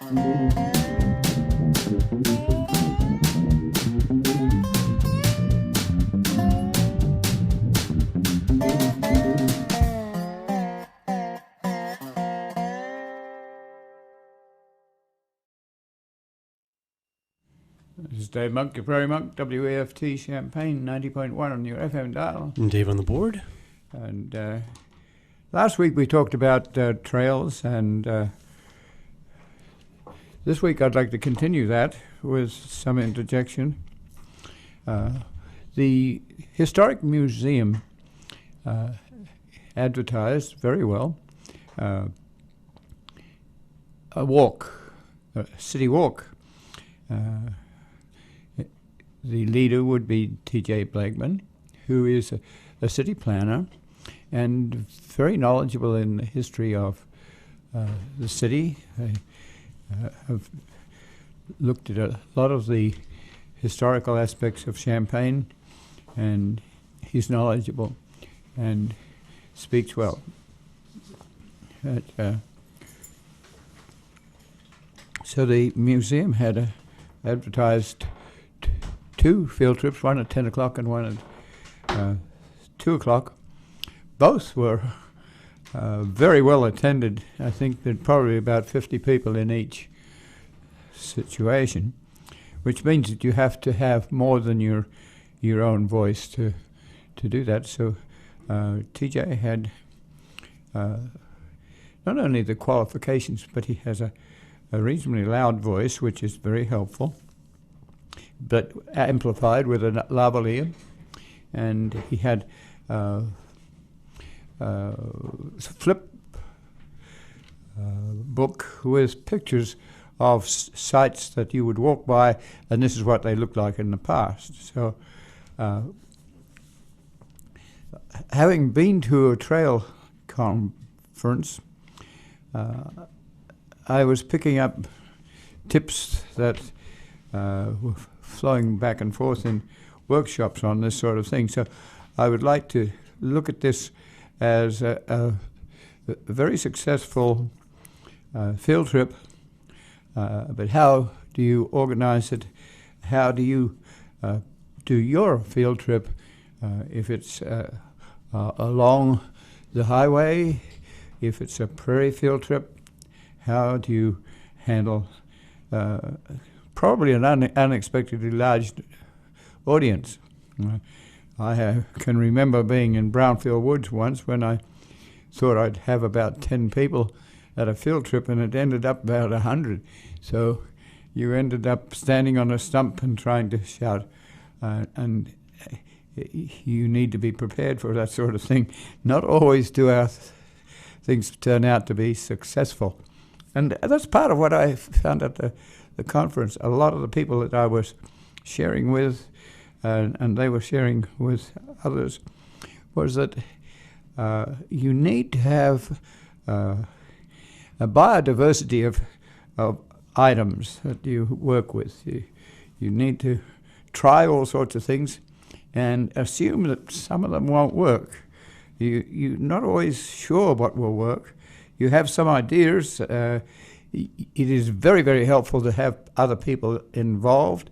This is Dave Monk, your Prairie Monk, WEFT Champaign, 90.1 on your FM dial. And Dave on the board. And last week we talked about trails, and this week I'd like to continue that with some interjection. The Historic Museum advertised very well a walk, a city walk. The leader would be T.J. Blakeman, who is a city planner and very knowledgeable in the history of the city. I've looked at a lot of the historical aspects of Champaign, and he's knowledgeable and speaks well. So the museum had advertised two field trips, one at 10 o'clock and one at 2 o'clock. Both were very well attended. I think there'd probably about 50 people in each situation, which means that you have to have more than your own voice to do that. So TJ had not only the qualifications, but he has a reasonably loud voice, which is very helpful, but amplified with a lavalier. And he had flip book with pictures of sites that you would walk by, and this is what they looked like in the past. So having been to a trail conference, I was picking up tips that were flowing back and forth in workshops on this sort of thing. So I would like to look at this as a very successful field trip, but how do you organize it? How do you do your field trip if it's along the highway, if it's a prairie field trip? How do you handle probably an unexpectedly large audience? I can remember being in Brownfield Woods once when I thought I'd have about 10 people at a field trip, and it ended up about 100. So you ended up standing on a stump and trying to shout, and you need to be prepared for that sort of thing. Not always do our things turn out to be successful. And that's part of what I found at the conference. A lot of the people that I was sharing with, and they were sharing with others, was that you need to have a biodiversity of items that you work with. You need to try all sorts of things and assume that some of them won't work. You're not always sure what will work. You have some ideas. It is very, very helpful to have other people involved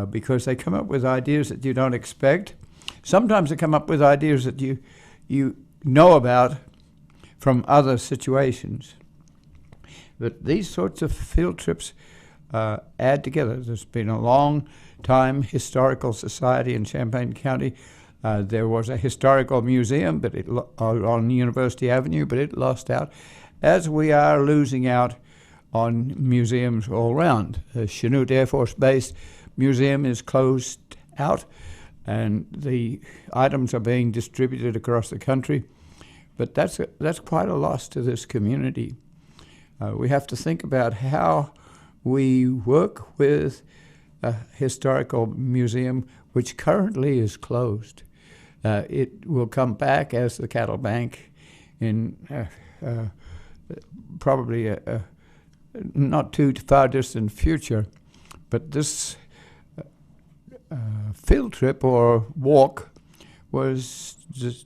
because they come up with ideas that you don't expect. Sometimes they come up with ideas that you know about from other situations. But these sorts of field trips add together. There's been a long time historical society in Champaign County. There was a historical museum but on University Avenue, but it lost out, as we are losing out on museums all around. The Chinook Air Force Base Museum is closed out, and the items are being distributed across the country. But that's quite a loss to this community. We have to think about how we work with a historical museum which currently is closed. It will come back as the cattle bank in probably a not too far distant future. But this field trip or walk was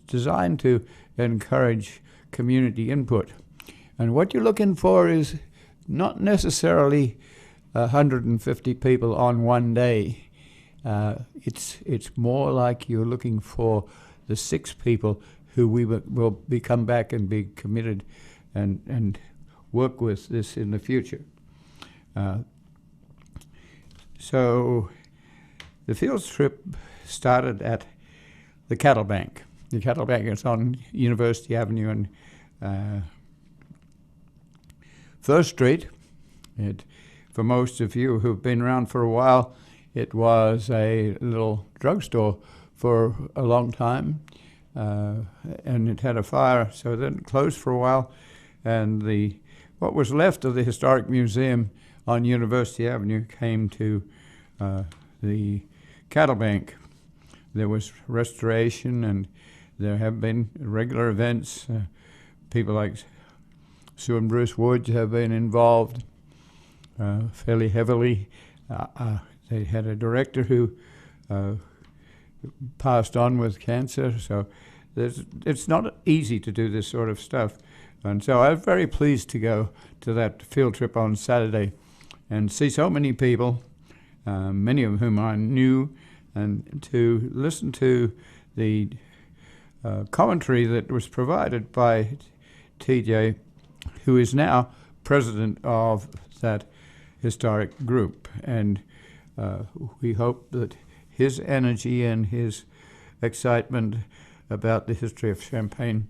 designed to encourage community input. And what you're looking for is not necessarily 150 people on one day. It's more like you're looking for the 6 people who we will come back and be committed and work with this in the future. So the field trip started at the Cattle Bank. The Cattle Bank is on University Avenue and First Street. For most of you who've been around for a while, it was a little drugstore for a long time, and it had a fire, so then it closed for a while. And what was left of the historic museum on University Avenue came to the Cattle Bank. There was restoration, and there have been regular events. People like Sue and Bruce Woods have been involved fairly heavily. They had a director who passed on with cancer, so it's not easy to do this sort of stuff. And so I was very pleased to go to that field trip on Saturday and see so many people, many of whom I knew, and to listen to the commentary that was provided by TJ, who is now president of that historic group. And we hope that his energy and his excitement about the history of Champaign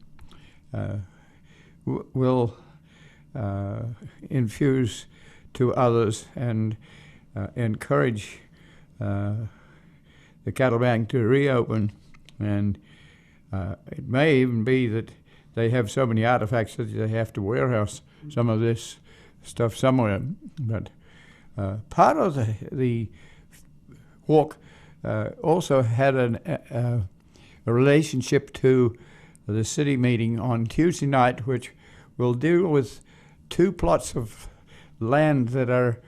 will infuse to others and encourage the Cattle Bank to reopen. And it may even be that they have so many artifacts that they have to warehouse some of this stuff somewhere. But part of the walk also had a relationship to the city meeting on Tuesday night, which will deal with 2 plots of land that are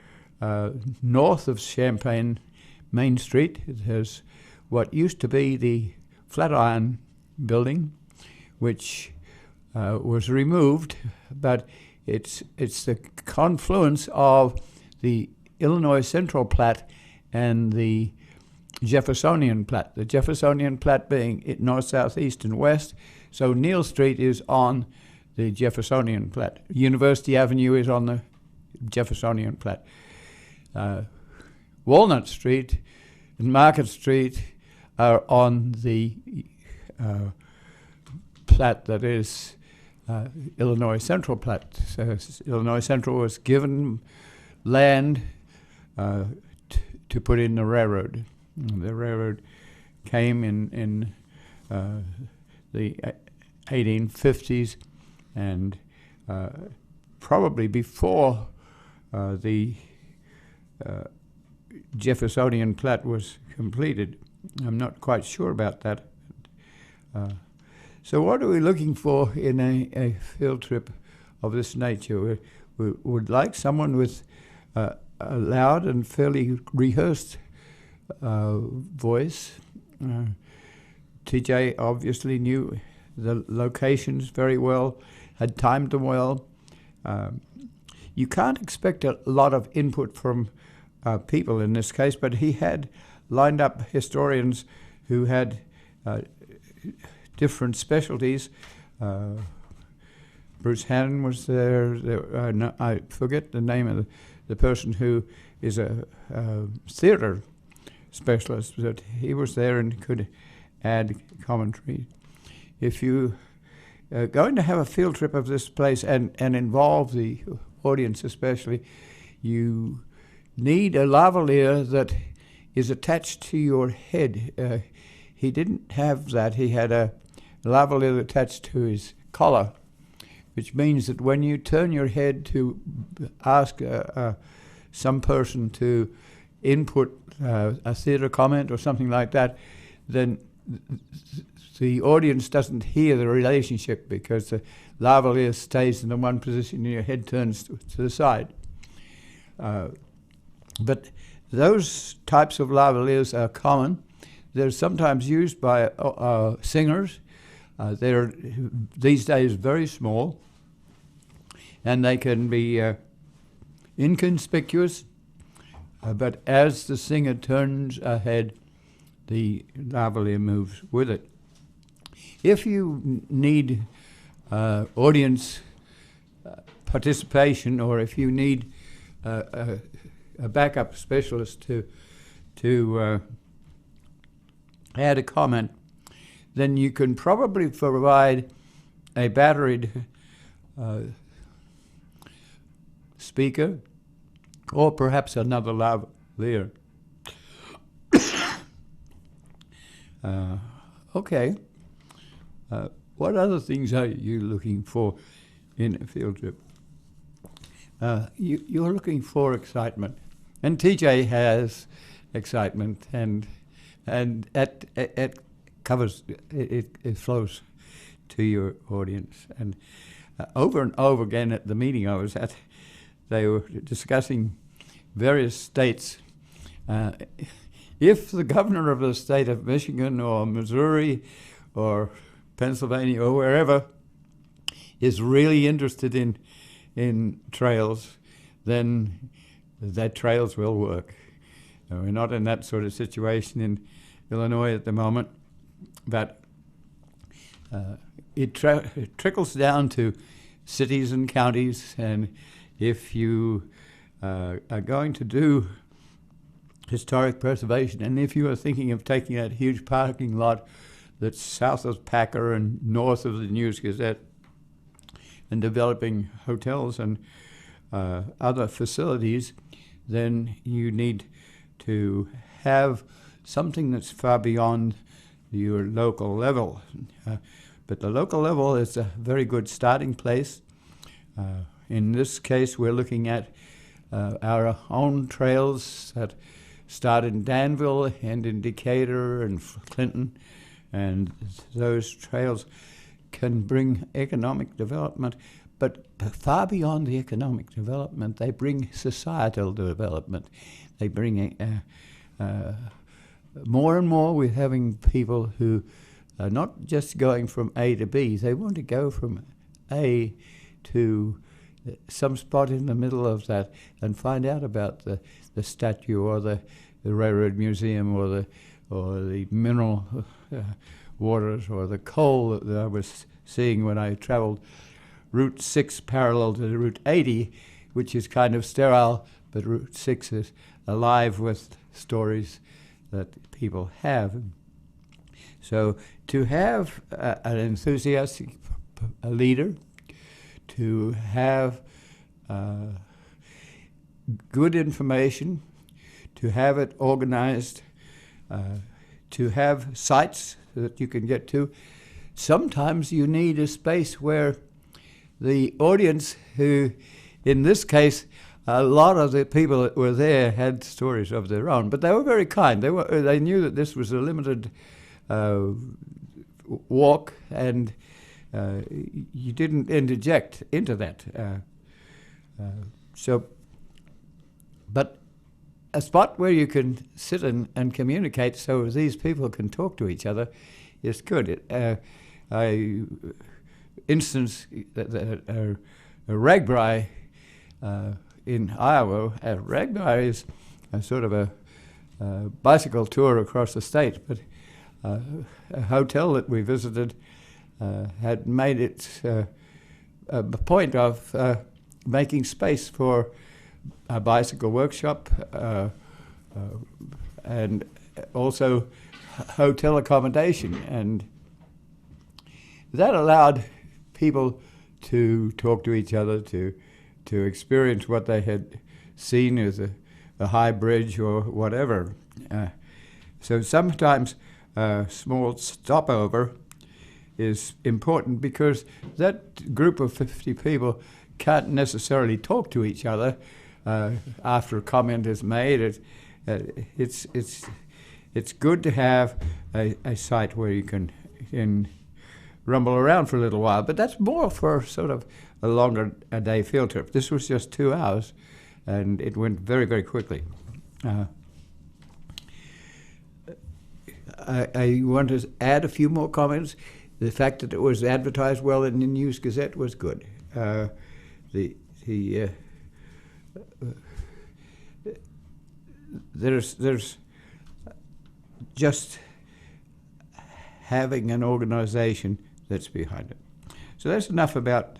north of Champaign Main Street. There's what used to be the Flatiron building, which was removed, but it's the confluence of the Illinois Central Platte and the Jeffersonian Platte. The Jeffersonian Platte being north, south, east, and west. So Neal Street is on the Jeffersonian Platte. University Avenue is on the Jeffersonian Platte. Walnut Street and Market Street are on the Platte that is Illinois Central Platte. So Illinois Central was given land to put in the railroad. The railroad came in the 1850s, and probably before the Jeffersonian Platte was completed. I'm not quite sure about that. So what are we looking for in a field trip of this nature? We would like someone with a loud and fairly rehearsed voice. TJ obviously knew the locations very well, had timed them well. You can't expect a lot of input from people in this case, but he had lined up historians who had different specialties. Bruce Hannon was there. I forget the name of the person who is a theater specialist, but he was there and could add commentary. If you are going to have a field trip of this place and involve the audience especially, you need a lavalier that is attached to your head. He didn't have that. He had a lavalier attached to his collar, which means that when you turn your head to ask some person to input a theater comment or something like that, then the audience doesn't hear the relationship because the lavalier stays in the one position and your head turns to the side. But those types of lavaliers are common. They're sometimes used by singers. They're these days very small, and they can be inconspicuous, but as the singer turns ahead, the lavalier moves with it. If you need audience participation, or if you need a backup specialist to add a comment, then you can probably provide a batteried speaker, or perhaps another lavalier. Okay. What other things are you looking for in a field trip? You're looking for excitement, and TJ has excitement, and it covers it flows to your audience. And over and over again at the meeting I was at, they were discussing various states. If the governor of the state of Michigan or Missouri or Pennsylvania or wherever is really interested in trails, then that trails will work. We're not in that sort of situation in Illinois at the moment, but it trickles down to cities and counties, and if you are going to do historic preservation, and if you are thinking of taking that huge parking lot that's south of Packer and north of the News Gazette and developing hotels and other facilities, then you need to have something that's far beyond your local level. But the local level is a very good starting place. In this case, we're looking at our own trails that start in Danville and in Decatur and Clinton, and those trails can bring economic development, but far beyond the economic development, they bring societal development. They bring more and more we're having people who are not just going from A to B, they want to go from A to some spot in the middle of that and find out about the statue or the railroad museum or the mineral waters or the coal that I was seeing when I traveled Route 6 parallel to Route 80, which is kind of sterile, but Route 6 is alive with stories that people have. So to have an enthusiastic leader, to have good information, to have it organized, to have sites that you can get to. Sometimes you need a space where the audience, who, in this case, a lot of the people that were there had stories of their own, but they were very kind. They knew that this was a limited walk, and you didn't interject into that. But a spot where you can sit and communicate so these people can talk to each other is good. Instance, a Ragbri in Iowa. Ragbri is a sort of a bicycle tour across the state, but a hotel that we visited had made it a point of making space for a bicycle workshop and also hotel accommodation, and that allowed people to talk to each other, to experience what they had seen as a high bridge or whatever. So sometimes a small stopover is important because that group of 50 people can't necessarily talk to each other after a comment is made. It's good to have a site where you can rumble around for a little while, but that's more for sort of a longer day field trip. This was just 2 hours, and it went very, very quickly. I want to add a few more comments. The fact that it was advertised well in the News Gazette was good. The there's just having an organization that's behind it. So that's enough about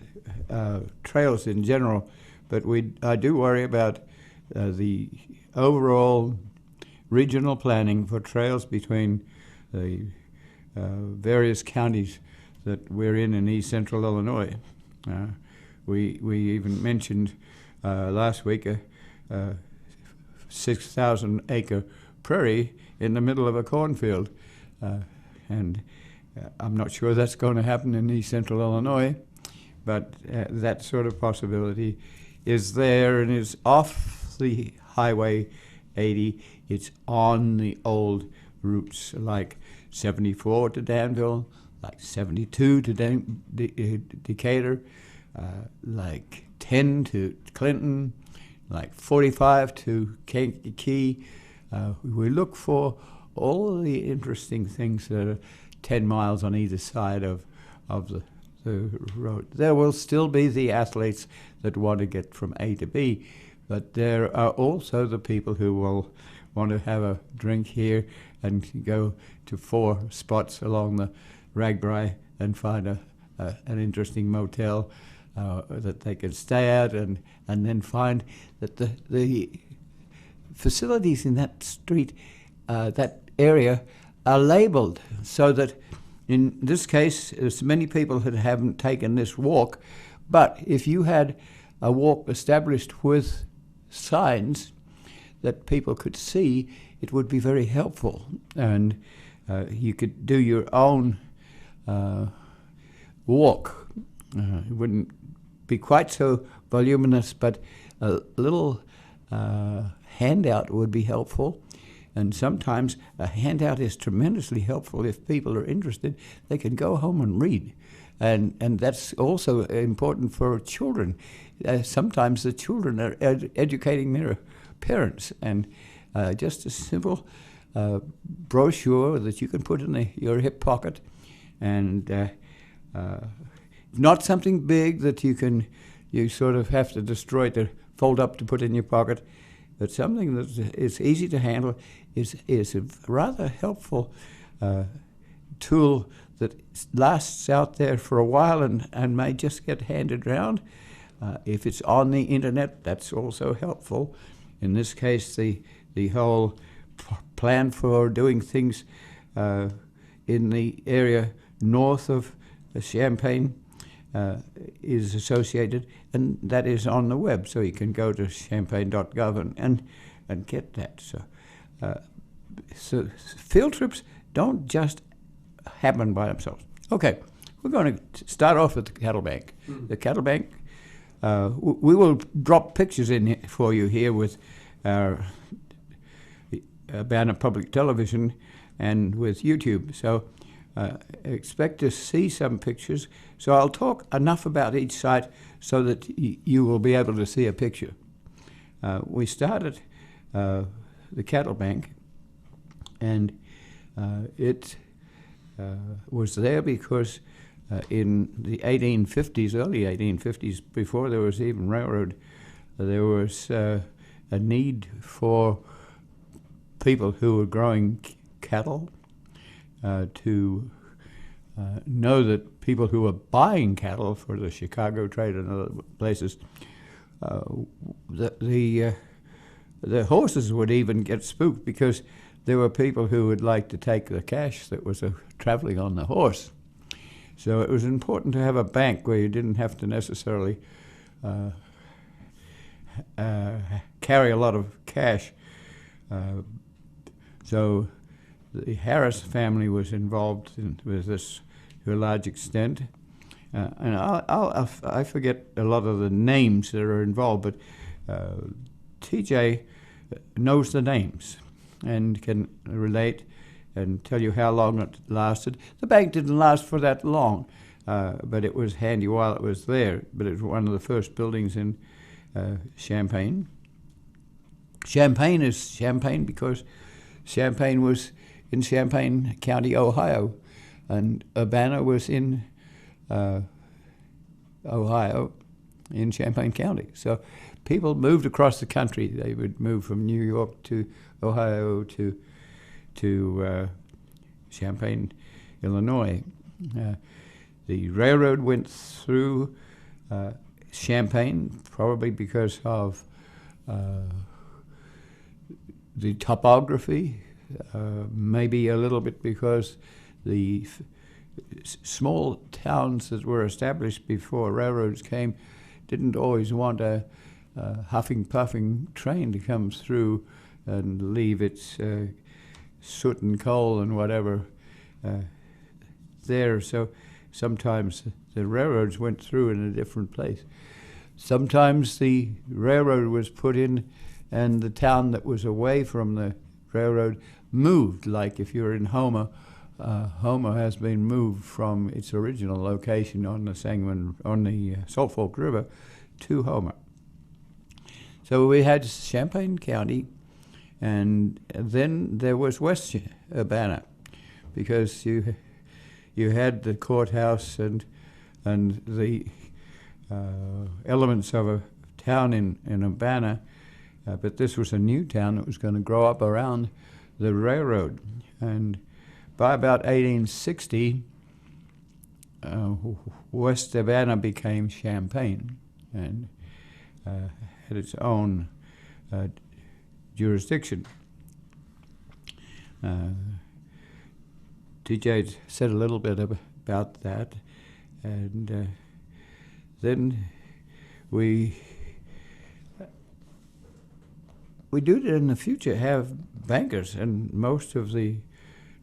trails in general, but I do worry about the overall regional planning for trails between the various counties that we're in East Central Illinois. We even mentioned last week a 6,000 acre prairie in the middle of a cornfield, and I'm not sure that's going to happen in East Central Illinois, but that sort of possibility is there and is off the Highway 80. It's on the old routes like 74 to Danville, like 72 to Decatur, like 10 to Clinton, like 45 to Kankakee. We look for all the interesting things that are 10 miles on either side of the road. There will still be the athletes that want to get from A to B, but there are also the people who will want to have a drink here and go to 4 spots along the Ragbri and find an interesting motel that they can stay at, and then find that the facilities in that street, that area, are labeled so that in this case, there's many people that haven't taken this walk, but if you had a walk established with signs that people could see, it would be very helpful. And you could do your own walk. It wouldn't be quite so voluminous, but a little handout would be helpful. And sometimes a handout is tremendously helpful. If people are interested, they can go home and read. And that's also important for children. Sometimes the children are educating their parents. And just a simple brochure that you can put in your hip pocket, and not something big that you sort of have to destroy to fold up to put in your pocket, but something that is easy to handle, is a rather helpful tool that lasts out there for a while and may just get handed around. If it's on the internet, that's also helpful. In this case, the whole plan for doing things in the area north of Champaign is associated, and that is on the web, so you can go to champaign.gov and get that. So field trips don't just happen by themselves. Okay, we're going to start off with the cattle bank. Mm-hmm. The cattle bank, we will drop pictures in for you here with our Urbana Public Television and with YouTube. So expect to see some pictures. So I'll talk enough about each site so that you will be able to see a picture. We started the cattle bank, and it was there because in the 1850s, early 1850s, before there was even railroad, there was a need for people who were growing cattle to know that people who were buying cattle for the Chicago trade and other places, the horses would even get spooked because there were people who would like to take the cash that was traveling on the horse. So it was important to have a bank where you didn't have to necessarily carry a lot of cash. So the Harris family was involved with this to a large extent. And I forget a lot of the names that are involved, but TJ knows the names and can relate and tell you how long it lasted. The bank didn't last for that long, but it was handy while it was there. But it was one of the first buildings in Champaign. Champaign is Champaign because Champaign was in Champaign County, Ohio, and Urbana was in Ohio, in Champaign County. So people moved across the country. They would move from New York to Ohio to Champaign, Illinois. The railroad went through Champaign, probably because of the topography, maybe a little bit because the small towns that were established before railroads came didn't always want a huffing, puffing train to come through and leave its soot and coal and whatever there. So sometimes the railroads went through in a different place. Sometimes the railroad was put in and the town that was away from the railroad moved. Like if you're in Homer, Homer has been moved from its original location on the Salt Fork River to Homer. So we had Champaign County, and then there was West Urbana, because you had the courthouse and the elements of a town in Urbana, but this was a new town that was going to grow up around the railroad. And by about 1860, West Urbana became Champaign and had its own jurisdiction. TJ said a little bit about that, and then we do in the future have bankers, and most of the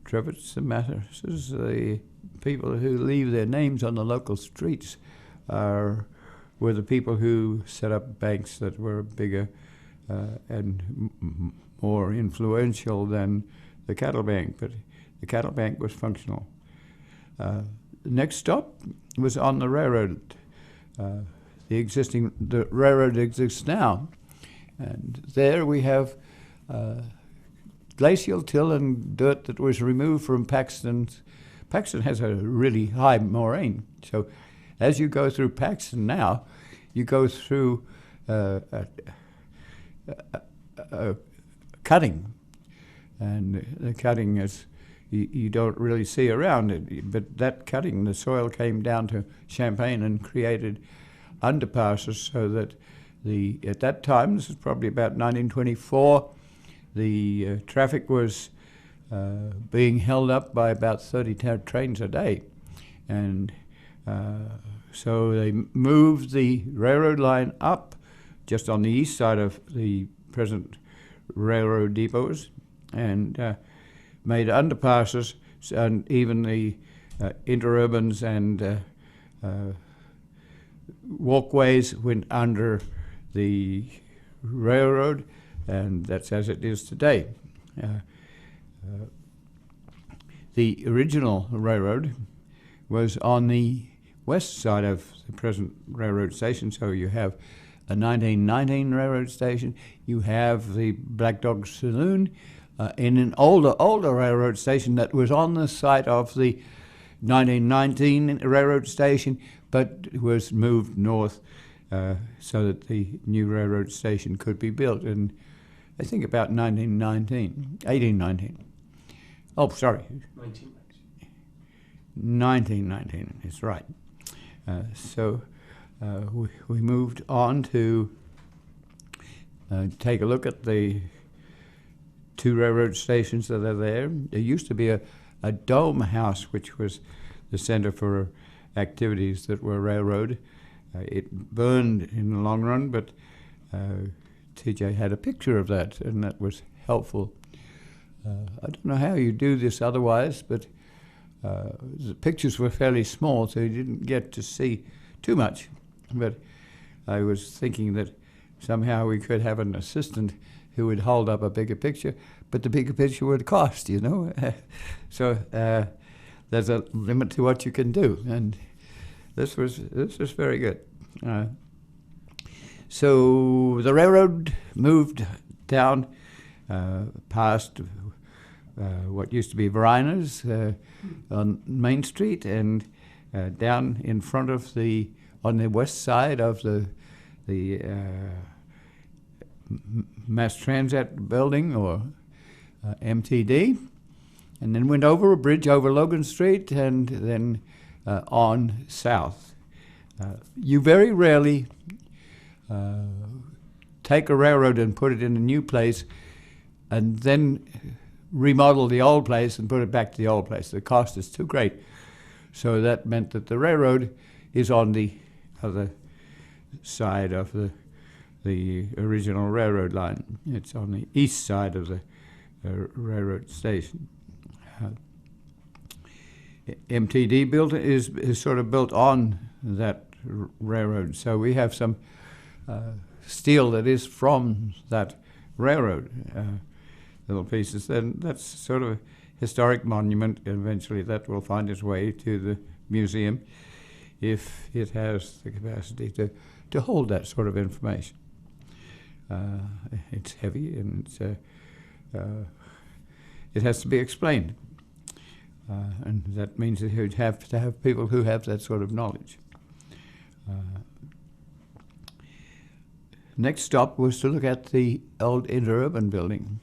Trevitts and Mathers, the people who leave their names on the local streets, were the people who set up banks that were bigger and more influential than the cattle bank, but the cattle bank was functional. The next stop was on the railroad. The railroad exists now, and there we have glacial till and dirt that was removed from Paxton. Paxton has a really high moraine, so as you go through Paxton now, you go through cutting, and the cutting is you don't really see around it, but that cutting, the soil came down to Champaign and created underpasses, so that at that time, this is probably about 1924, the traffic was being held up by about 30 trains a day, and so they moved the railroad line up just on the east side of the present railroad depots, and made underpasses, and even the interurbans and walkways went under the railroad, and that's as it is today. The original railroad was on the west side of the present railroad station, so you have a 1919 railroad station, you have the Black Dog Saloon, in an older railroad station that was on the site of the 1919 railroad station, but was moved north so that the new railroad station could be built in, I think, about 1819. Oh, sorry. 1919 is right. So we moved on to take a look at the two railroad stations that are there. There used to be a dome house, which was the center for activities that were railroad. It burned in the long run, but TJ had a picture of that, and that was helpful. I don't know how you do this otherwise, but the pictures were fairly small, so you didn't get to see too much. But I was thinking that somehow we could have an assistant who would hold up a bigger picture, but the bigger picture would cost, you know. So there's a limit to what you can do, and this was very good. So the railroad moved down past what used to be Varina's on Main Street, and down in front of on the west side of the Mass Transit Building, or MTD, and then went over a bridge over Logan Street and then on south. You very rarely take a railroad and put it in a new place and then remodel the old place and put it back to the old place. The cost is too great. So that meant that the railroad is on the other side of the original railroad line. It's on the east side of the railroad station. MTD built is sort of built on that railroad. So we have some steel that is from that railroad, little pieces. And that's sort of a historic monument. Eventually that will find its way to the museum if it has the capacity to hold that sort of information. It's heavy and it has to be explained. And that means that you'd have to have people who have that sort of knowledge. Next stop was to look at the old interurban building.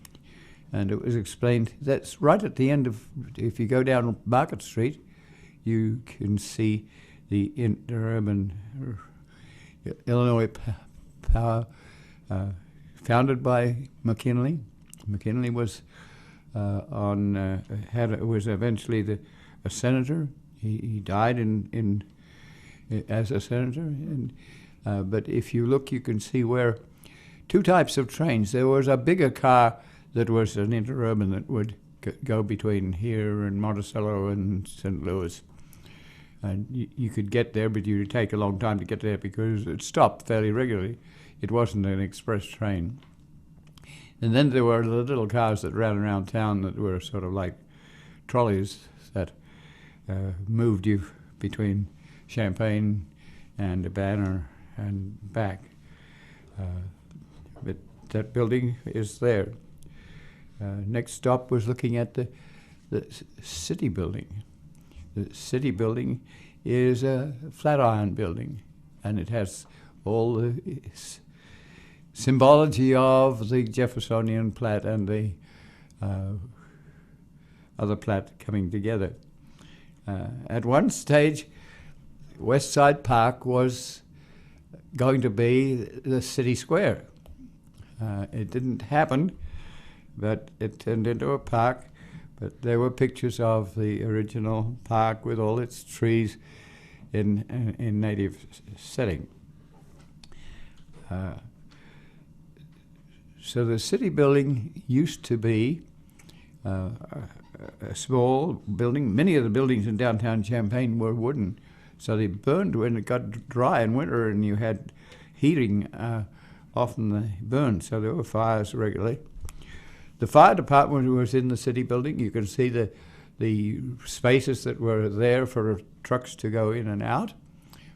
And it was explained that's right at the end of, if you go down Market Street, you can see the interurban Illinois Power, founded by McKinley. McKinley was was eventually a senator. He died as a senator. And but if you look, you can see where two types of trains. There was a bigger car that was an interurban that would go between here and Monticello and St. Louis. And you could get there, but you'd take a long time to get there because it stopped fairly regularly. It wasn't an express train. And then there were the little cars that ran around town that were sort of like trolleys that moved you between Champaign and Banner and back. But that building is there. Next stop was looking at the city building. The city building is a Flatiron building, and it has all the symbology of the Jeffersonian Platte and the other Platte coming together. At one stage, West Side Park was going to be the city square. It didn't happen, but it turned into a park. But there were pictures of the original park with all its trees in native setting. So the city building used to be a small building. Many of the buildings in downtown Champaign were wooden, so they burned when it got dry in winter and you had heating. Often they burned, so there were fires regularly. The fire department was in the city building. You can see the spaces that were there for trucks to go in and out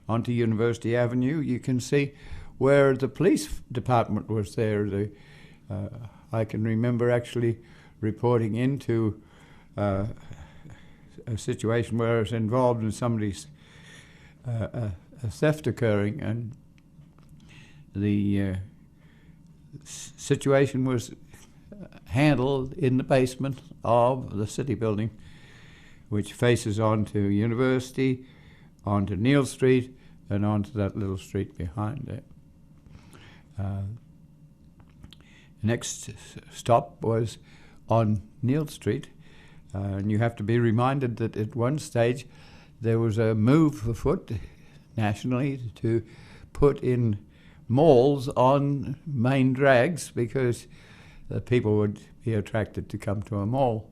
onto University Avenue. You can see where the police department was there. I can remember actually reporting into a situation where I was involved in somebody's a theft occurring, and the situation was handled in the basement of the city building, which faces onto University, onto Neal Street, and onto that little street behind it. Next stop was on Neal Street, and you have to be reminded that at one stage there was a move afoot nationally to put in malls on main drags because the people would be attracted to come to a mall.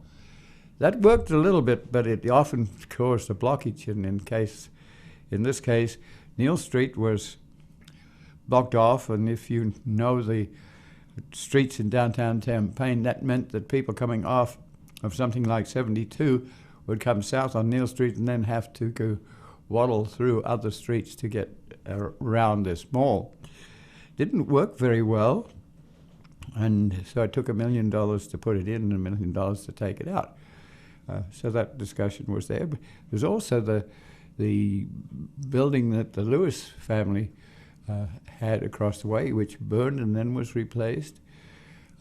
That worked a little bit, but it often caused a blockage. And in this case, Neal Street was blocked off, and if you know the streets in downtown Champaign, that meant that people coming off of something like 72 would come south on Neal Street and then have to go waddle through other streets to get around this mall. Didn't work very well, and so it took $1 million to put it in and $1 million to take it out. So that discussion was there. But there's also the building that the Lewis family had across the way, which burned and then was replaced.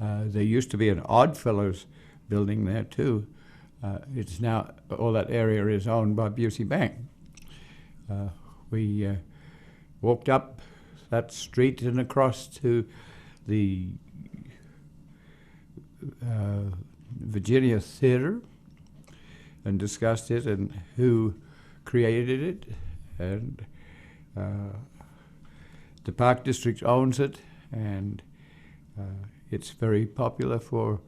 There used to be an Oddfellows building there too. It's now, all that area is owned by Busey Bank. We walked up that street and across to the Virginia Theatre and discussed it and who created it, and the Park District owns it, and it's very popular for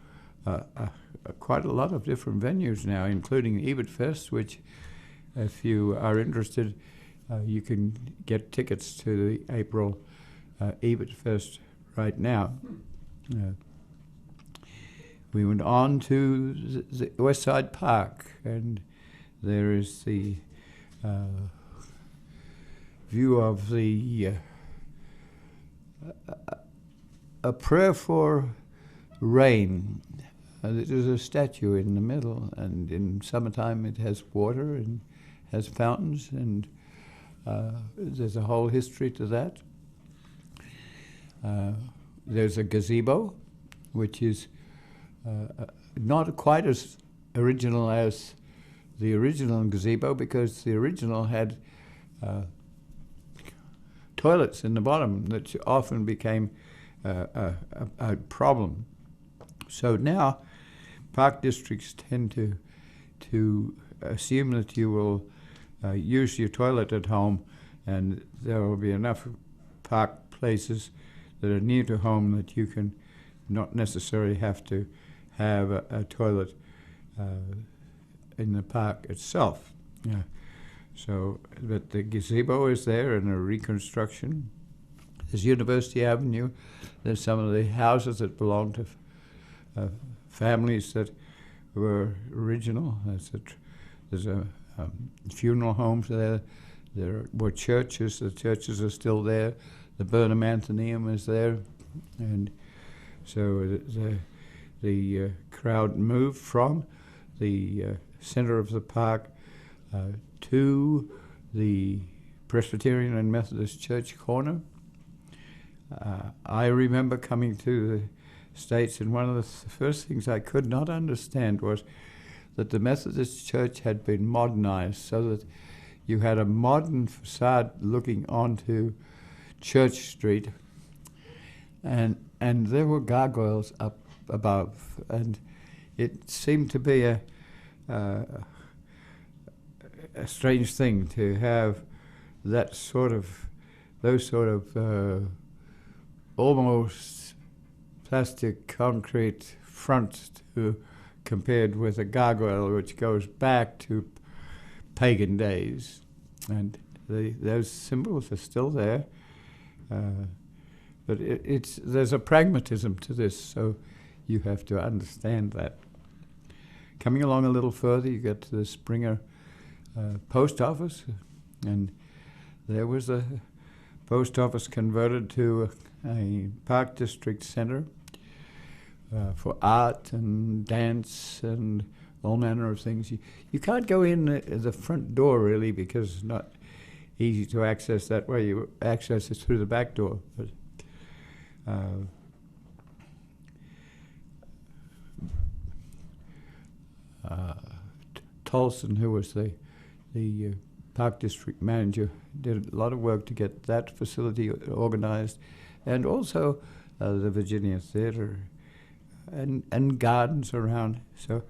quite a lot of different venues now, including Ebert Fest, which, if you are interested, you can get tickets to the April Ebert Fest right now. We went on to the West Side Park, and there is the view of the a prayer for rain. There's a statue in the middle, and in summertime it has water and has fountains, and there's a whole history to that. There's a gazebo, which is not quite as original as the original gazebo, because the original had toilets in the bottom that often became a problem. So now park districts tend to assume that you will use your toilet at home, and there will be enough park places that are near to home that you can not necessarily have to have a toilet in the park itself. So, but the gazebo is there in a reconstruction. There's University Avenue. There's some of the houses that belong to families that were original. There's a funeral homes there. There were churches. The churches are still there. The Burnham Athenaeum is there, and so the crowd moved from the center of the park to the Presbyterian and Methodist Church corner. I remember coming to the States, and one of the first things I could not understand was that the Methodist Church had been modernized so that you had a modern facade looking onto Church Street, and there were gargoyles up above, and it seemed to be a strange thing to have those sort of almost plastic concrete front compared with a gargoyle which goes back to pagan days, and those symbols are still there, but there's a pragmatism to this, so you have to understand that. Coming along a little further, you get to the Springer post office, and there was a post office converted to a park district center for art and dance and all manner of things. You can't go in the front door really, because it's not easy to access that way. You access it through the back door. But Tolson, who was the park district manager, did a lot of work to get that facility organized, and also the Virginia Theatre and gardens around. So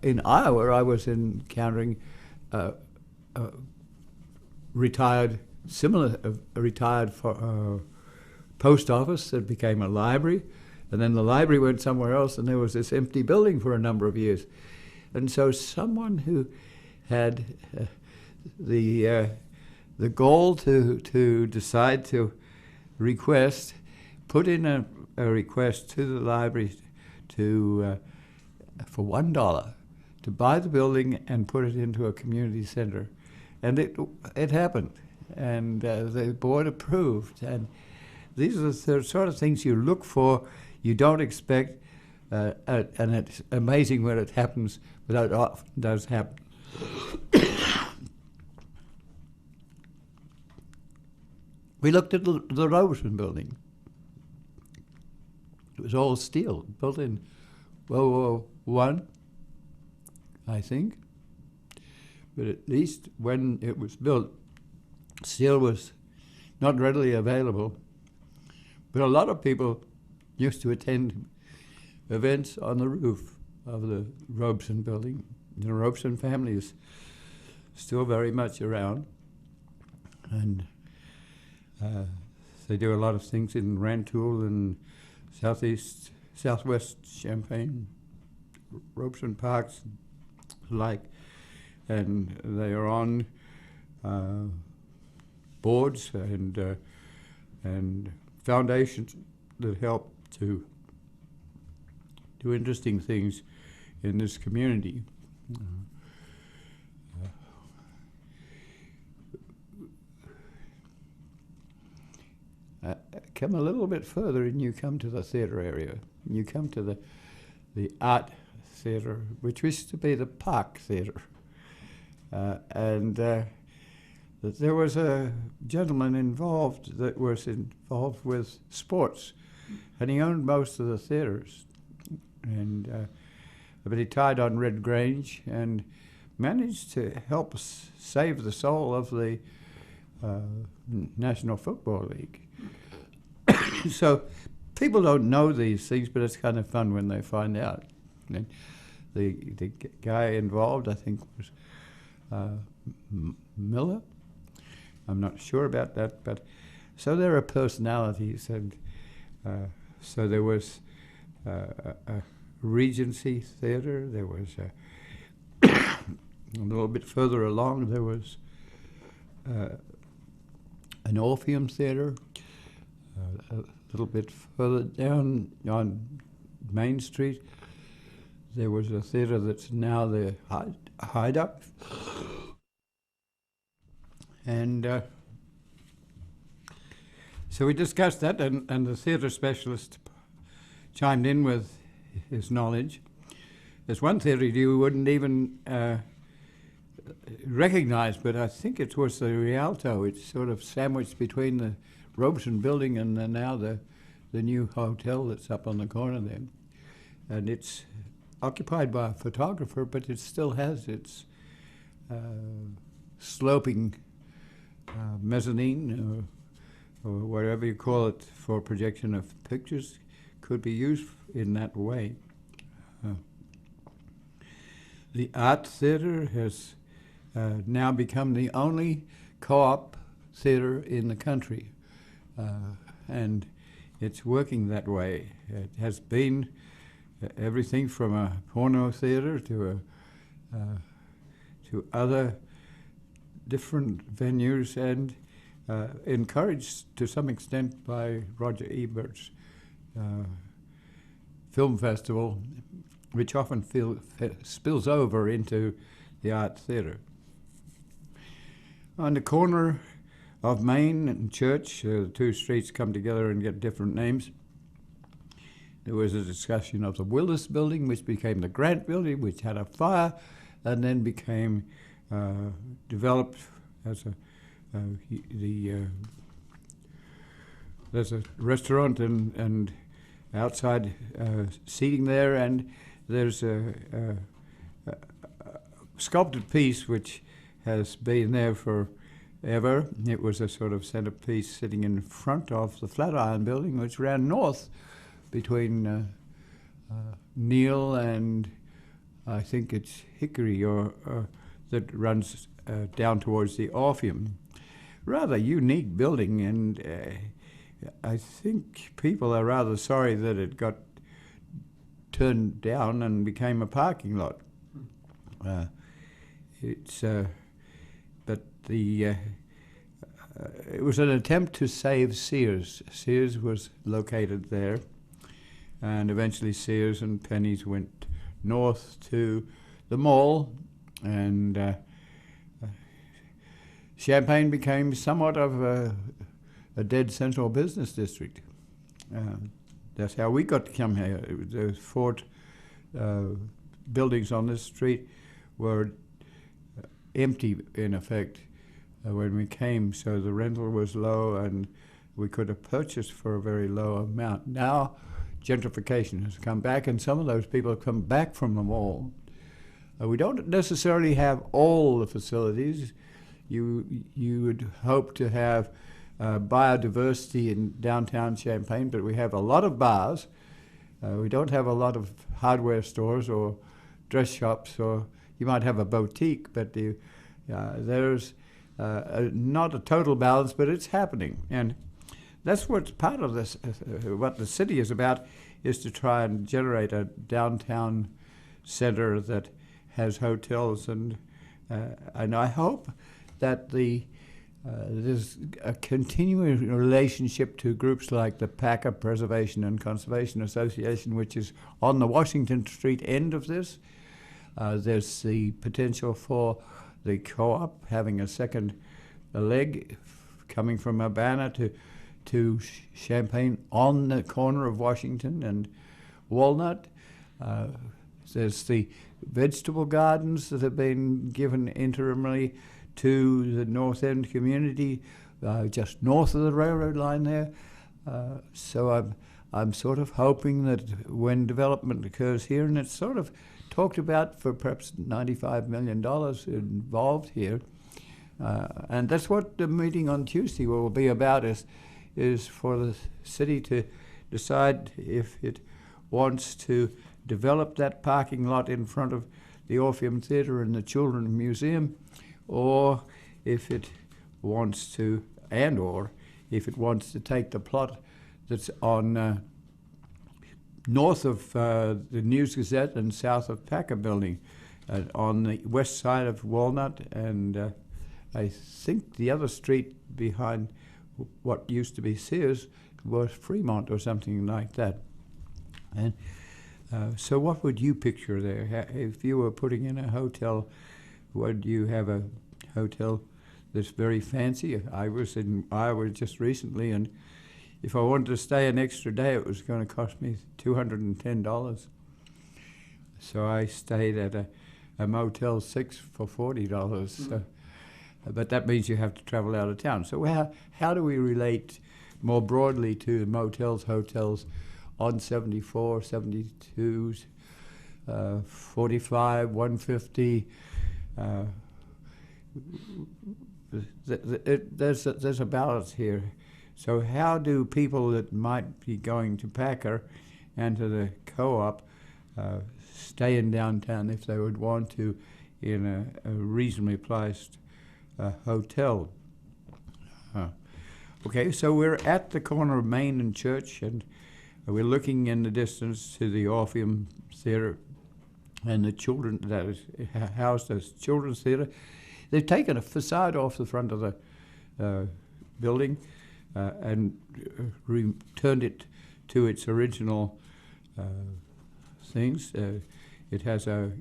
in Iowa, I was encountering a retired post office that became a library, and then the library went somewhere else, and there was this empty building for a number of years. And so someone who had the goal to decide to request, put in a request to the library for $1 to buy the building and put it into a community center, and it happened, and the board approved. And these are the sort of things you look for, you don't expect, and it's amazing when it happens, but it often does happen. We looked at the Robertson building. It was all steel, built in World War One, I think. But at least when it was built, steel was not readily available. But a lot of people used to attend events on the roof of the Robeson building. The Robeson family is still very much around, and they do a lot of things in Rantoul and southwest Champaign, Robeson Parks, like, and they are on boards and foundations that help to do interesting things in this community. Come a little bit further and you come to the theatre area. You come to the art theatre, which used to be the Park Theatre. And that there was a gentleman involved that was involved with sports, and he owned most of the theatres. And but he tied on Red Grange and managed to help save the soul of the National Football League. So people don't know these things, but it's kind of fun when they find out. And the guy involved, I think, was Miller. I'm not sure about that, but so there are personalities, and so there was a Regency Theatre. There was a little bit further along. There was an Orpheum Theatre. A little bit further down on Main Street, there was a theatre that's now the Hideout. And so we discussed that, and the theatre specialist chimed in with his knowledge. There's one theatre you wouldn't even recognize, but I think it was the Rialto. It's sort of sandwiched between the Robeson building and now the new hotel that's up on the corner there. And it's occupied by a photographer, but it still has its sloping mezzanine or whatever you call it for projection of pictures. Could be used in that way. The Art Theatre has now become the only co-op theatre in the country. And it's working that way. It has been everything from a porno theatre to other different venues, and encouraged to some extent by Roger Ebert's film festival, which often spills over into the art theatre. On the corner of Main and Church, the two streets come together and get different names. There was a discussion of the Willis building, which became the Grant building, which had a fire, and then became developed as there's a restaurant and outside seating there, and there's a sculpted piece which has been there forever. It was a sort of centerpiece sitting in front of the Flatiron building, which ran north between Neil and I think it's Hickory, or that runs down towards the Orpheum. Rather unique building, and I think people are rather sorry that it got turned down and became a parking lot. But it was an attempt to save Sears. Sears was located there, and eventually Sears and Penny's went north to the mall, and Champaign became somewhat of a dead central business district. That's how we got to come here. The four buildings on this street were empty, in effect, when we came, so the rental was low and we could have purchased for a very low amount. Now gentrification has come back, and some of those people have come back from the mall. We don't necessarily have all the facilities. You would hope to have biodiversity in downtown Champaign, but we have a lot of bars. We don't have a lot of hardware stores or dress shops, or you might have a boutique, but there's not a total balance, but it's happening. And that's what's part of this, what the city is about, is to try and generate a downtown center that has hotels, and I hope that there's a continuing relationship to groups like the Packer Preservation and Conservation Association, which is on the Washington Street end of this. There's the potential for the co-op having a second leg coming from Urbana to Champaign on the corner of Washington and Walnut. There's the vegetable gardens that have been given interimly to the North End community, just north of the railroad line there. So I'm sort of hoping that when development occurs here, and it's sort of talked about for perhaps $95 million involved here, and that's what the meeting on Tuesday will be about, is for the city to decide if it wants to develop that parking lot in front of the Orpheum Theatre and the Children's Museum, or if it wants to, or if it wants to take the plot that's on north of the News Gazette and south of Packer Building, on the west side of Walnut, and I think the other street behind what used to be Sears was Fremont or something like that. And so what would you picture there? If you were putting in a hotel, would you have a hotel that's very fancy? I was in Iowa just recently, and if I wanted to stay an extra day, it was going to cost me $210. So I stayed at a Motel 6 for $40. So, but that means you have to travel out of town. So how do we relate more broadly to motels, hotels on 74, 72s, 45, 150? There's a balance here. So how do people that might be going to Packer and to the co-op stay in downtown if they would want to in a reasonably priced hotel? Okay, so we're at the corner of Main and Church, and we're looking in the distance to the Orpheum Theatre and the children that is housed as Children's Theatre. They've taken a facade off the front of the building and returned it to its original things. It has a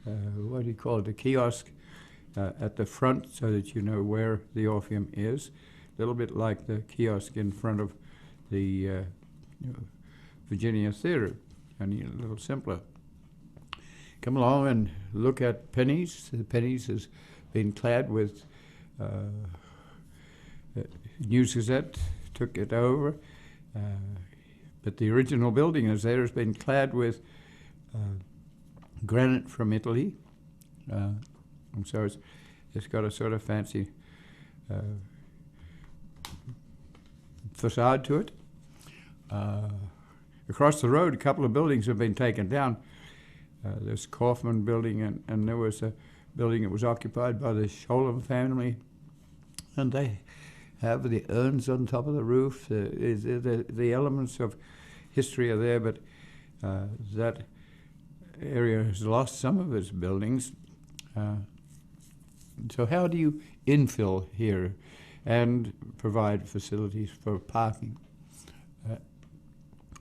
what do you call it? A kiosk at the front, so that you know where the Orpheum is. A little bit like the kiosk in front of the Virginia Theatre, only a little simpler. Come along and look at Penny's. The Penny's has been clad with News Gazette took it over, but the original building is there, has been clad with granite from Italy, and so it's got a sort of fancy facade to it. Across the road, a couple of buildings have been taken down. There's Kaufman building, and there was a building that was occupied by the Sholem family, and they have the urns on top of the roof. The elements of history are there, but that area has lost some of its buildings. So how do you infill here and provide facilities for parking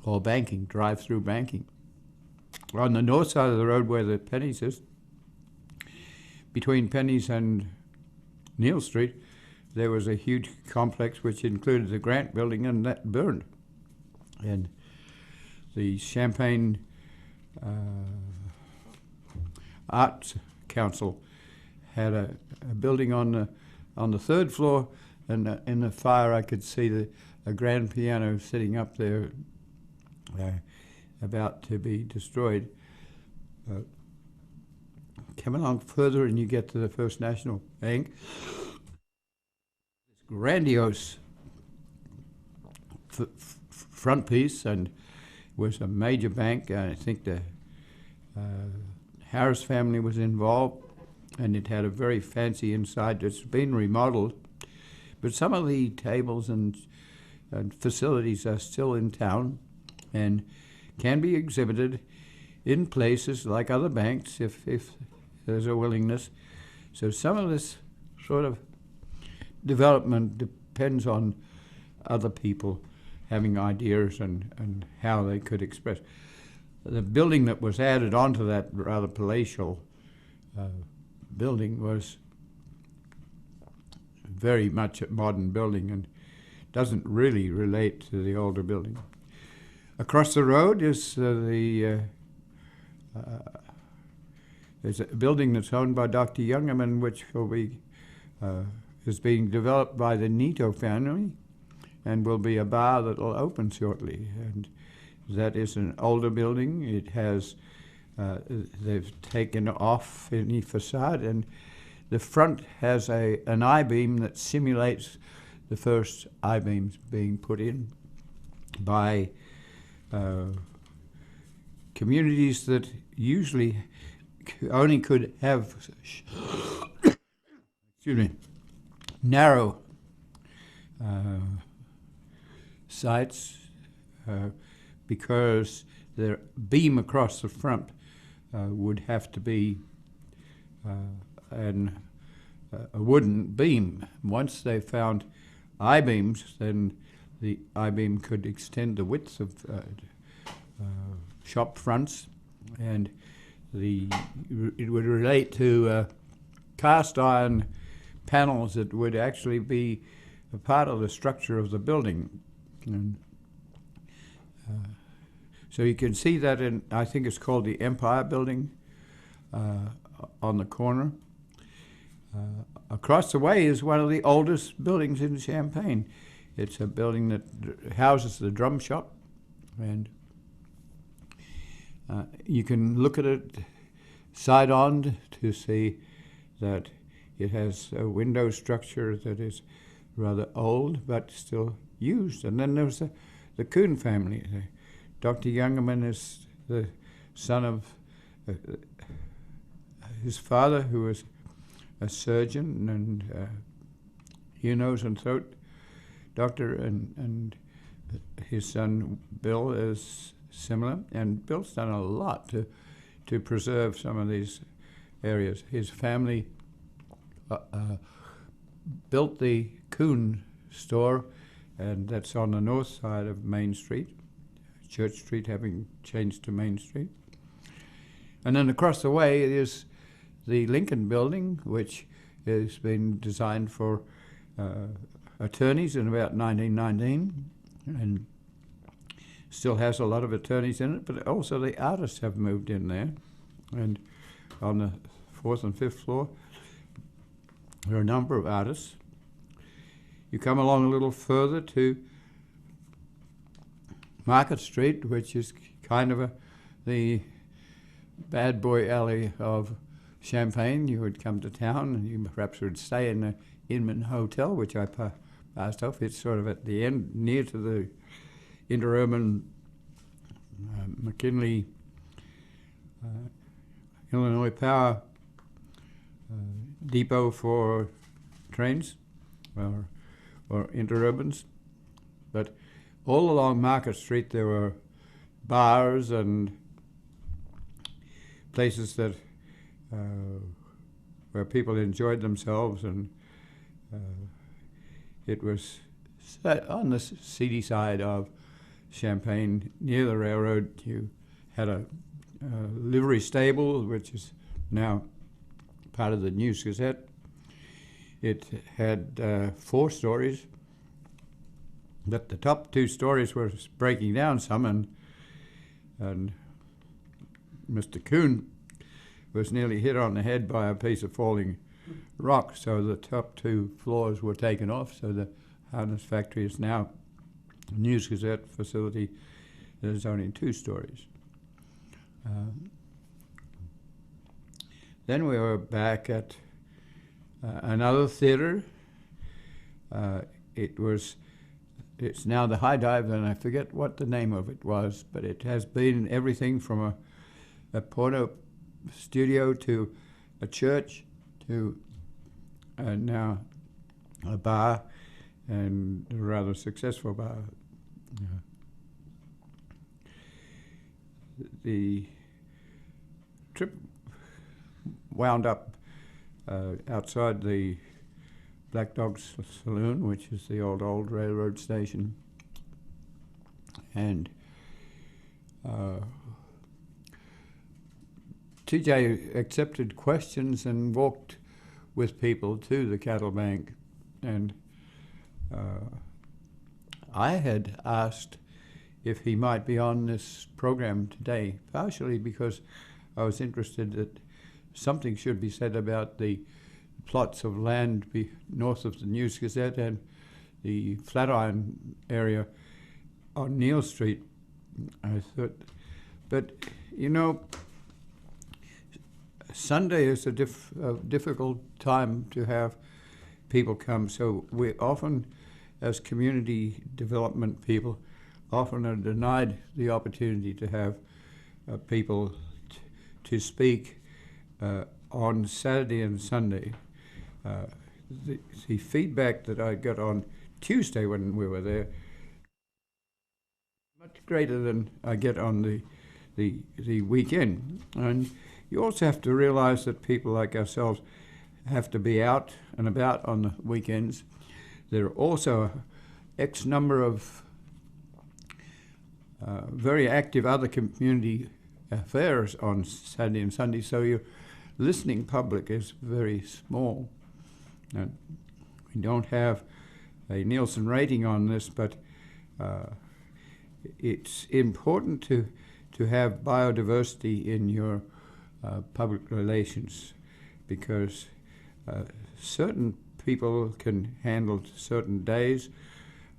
or banking, drive-through banking? On the north side of the road where the Penny's is, between Penny's and Neal Street, there was a huge complex which included the Grant building, and that burned. And the Champaign Arts Council had a building on the third floor, and in the fire I could see a grand piano sitting up there about to be destroyed. Come along further and you get to the First National Bank. This grandiose front piece, and was a major bank. I think the Harris family was involved, and it had a very fancy inside. It's been remodeled, but some of the tables and facilities are still in town and can be exhibited in places like other banks if there's a willingness. So some of this sort of development depends on other people having ideas and how they could express. The building that was added onto that rather palatial building was very much a modern building and doesn't really relate to the older building. Across the road is there's a building that's owned by Dr. Youngerman, which will be is being developed by the Neto family, and will be a bar that will open shortly. And that is an older building. It has they've taken off any facade, and the front has an I-beam that simulates the first I-beams being put in by communities that usually only could have excuse me, narrow sites because the beam across the front would have to be a wooden beam. Once they found I-beams, then the I-beam could extend the width of shop fronts, and it would relate to cast iron panels that would actually be a part of the structure of the building. And so you can see that in, I think it's called the Empire Building on the corner. Across the way is one of the oldest buildings in Champaign. It's a building that houses the drum shop, and you can look at it side on to see that it has a window structure that is rather old but still used. And then there's the Kuhn family. Dr. Youngerman is the son of his father, who was a surgeon and ear, nose, and throat doctor, and his son Bill is similar. And Bill's done a lot to preserve some of these areas. His family built the Kuhn store, and that's on the north side of Main Street, Church Street having changed to Main Street. And then across the way is the Lincoln Building, which has been designed for attorneys in about 1919, and still has a lot of attorneys in it, but also the artists have moved in there. And on the 4th and 5th floor, there are a number of artists. You come along a little further to Market Street, which is kind of the bad boy alley of Champaign. You would come to town and you perhaps would stay in the Inman Hotel, which I passed off. It's sort of at the end, near to the interurban McKinley, Illinois Power depot for trains or interurbans. But all along Market Street there were bars and places that where people enjoyed themselves, and it was on the seedy side of Champaign, near the railroad. You had a livery stable, which is now part of the News Gazette. It had 4 stories, but the top 2 stories were breaking down some, and Mr. Kuhn was nearly hit on the head by a piece of falling rock, so the top 2 floors were taken off. So the harness factory is now a News Gazette facility there's only 2 stories. Then we were back at another theater. It's now the High Dive, and I forget what the name of it was, but it has been everything from a porno studio to a church to now a bar, and a rather successful bar. The trip wound up outside the Black Dog's Saloon, which is the old railroad station, and TJ accepted questions and walked with people to the cattle bank, and I had asked if he might be on this program today, partially because I was interested that something should be said about the plots of land north of the News Gazette and the Flatiron area on Neal Street. I thought, but you know, Sunday is a difficult time to have people come, so we often, as community development people, often are denied the opportunity to have people to speak on Saturday and Sunday. The feedback that I got on Tuesday when we were there, much greater than I get on the weekend. And you also have to realize that people like ourselves have to be out and about on the weekends. There are also X number of very active other community affairs on Saturday and Sunday, so your listening public is very small. And we don't have a Nielsen rating on this, but it's important to have biodiversity in your public relations, because certain people can handle certain days,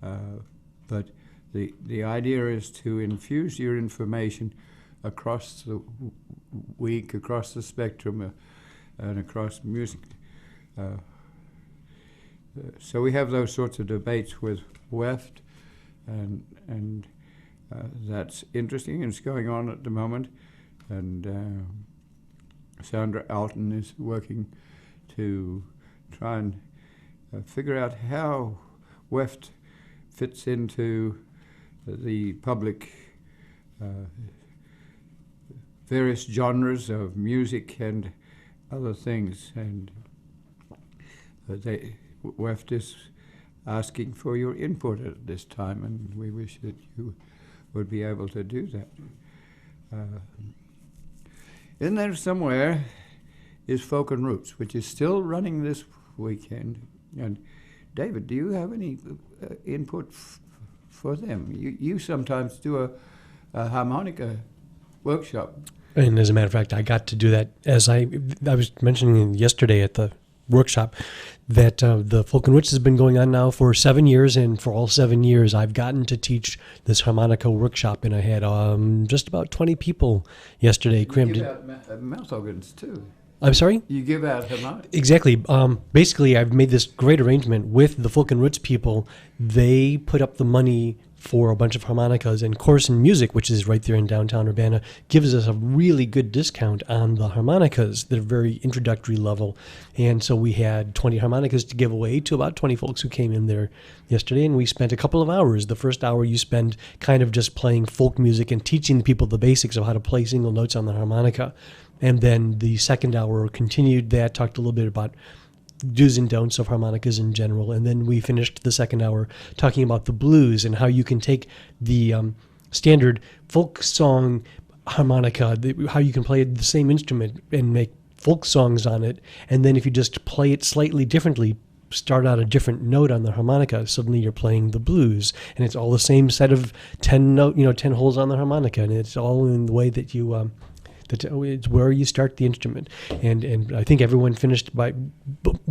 but the idea is to infuse your information across the week, across the spectrum, and across music. So we have those sorts of debates with WEFT, and that's interesting, and it's going on at the moment. And Sandra Alton is working to try and figure out how WEFT fits into the public various genres of music and other things. And WEFT is asking for your input at this time, and we wish that you would be able to do that. In there somewhere is Folk and Roots, which is still running this weekend. And David, do you have any input for them? You sometimes do a harmonica workshop. And as a matter of fact, I got to do that, as I was mentioning yesterday at the workshop, that the Folk and Roots has been going on now for 7 years, and for all 7 years I've gotten to teach this harmonica workshop, and I had just about 20 people yesterday crammed in. You give out mouth organs too. I'm sorry? You give out harmonica? Exactly. Basically, I've made this great arrangement with the Folk and Roots people. They put up the money for a bunch of harmonicas, and Corson Music, which is right there in downtown Urbana, gives us a really good discount on the harmonicas. They're very introductory level, and so we had 20 harmonicas to give away to about 20 folks who came in there yesterday, and we spent a couple of hours. The first hour you spend kind of just playing folk music and teaching people the basics of how to play single notes on the harmonica, and then the second hour continued that, talked a little bit about do's and don'ts of harmonicas in general, and then we finished the second hour talking about the blues and how you can take the standard folk song harmonica, how you can play the same instrument and make folk songs on it, and then if you just play it slightly differently, start out a different note on the harmonica, suddenly you're playing the blues, and it's all the same set of 10 holes on the harmonica, and it's all in the way that you It's where you start the instrument. And I think everyone finished by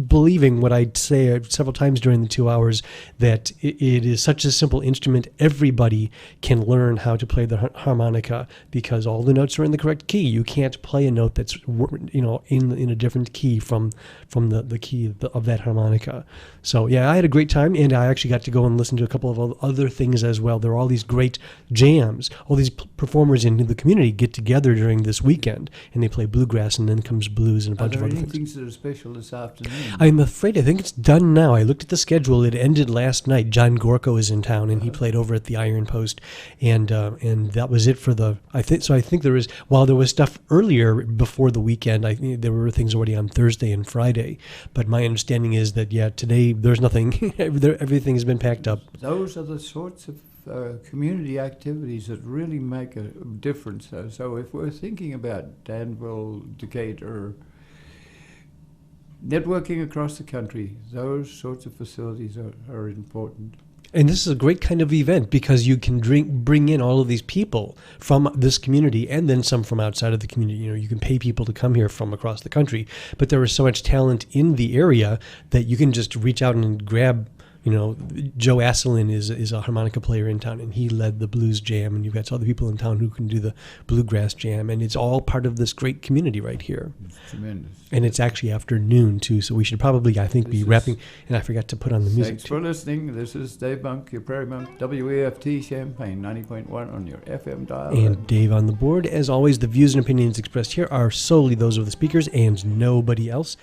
believing what I'd say several times during the 2 hours, that it is such a simple instrument. Everybody can learn how to play the harmonica because all the notes are in the correct key. You can't play a note that's in a different key from the key of that harmonica. So yeah, I had a great time, and I actually got to go and listen to a couple of other things as well. There are all these great jams. All these performers in the community get together during this weekend, and they play bluegrass, and then comes blues and a bunch of other things. Are there any things that are special this afternoon? I'm afraid I think it's done now. I looked at the schedule. It ended last night. John Gorko is in town, and he played over at the Iron Post, and that was it for the. I think there is. While there was stuff earlier before the weekend, I think there were things already on Thursday and Friday. But my understanding is that today there's nothing. Everything has been packed up. Those are the sorts of community activities that really make a difference. So if we're thinking about Danville, Decatur, networking across the country, those sorts of facilities are important. And this is a great kind of event because you can bring in all of these people from this community and then some from outside of the community. You can pay people to come here from across the country, but there is so much talent in the area that you can just reach out and grab. Joe Asselin is a harmonica player in town, and he led the blues jam, and you've got other people in town who can do the bluegrass jam, and it's all part of this great community right here. It's tremendous. And it's actually afternoon, too, so we should probably, I think, be wrapping, and I forgot to put on the music. Thanks for listening. This is Dave Monk, your Prairie Monk, WEFT Champaign, 90.1 on your FM dial. And Dave on the board. As always, the views and opinions expressed here are solely those of the speakers and nobody else.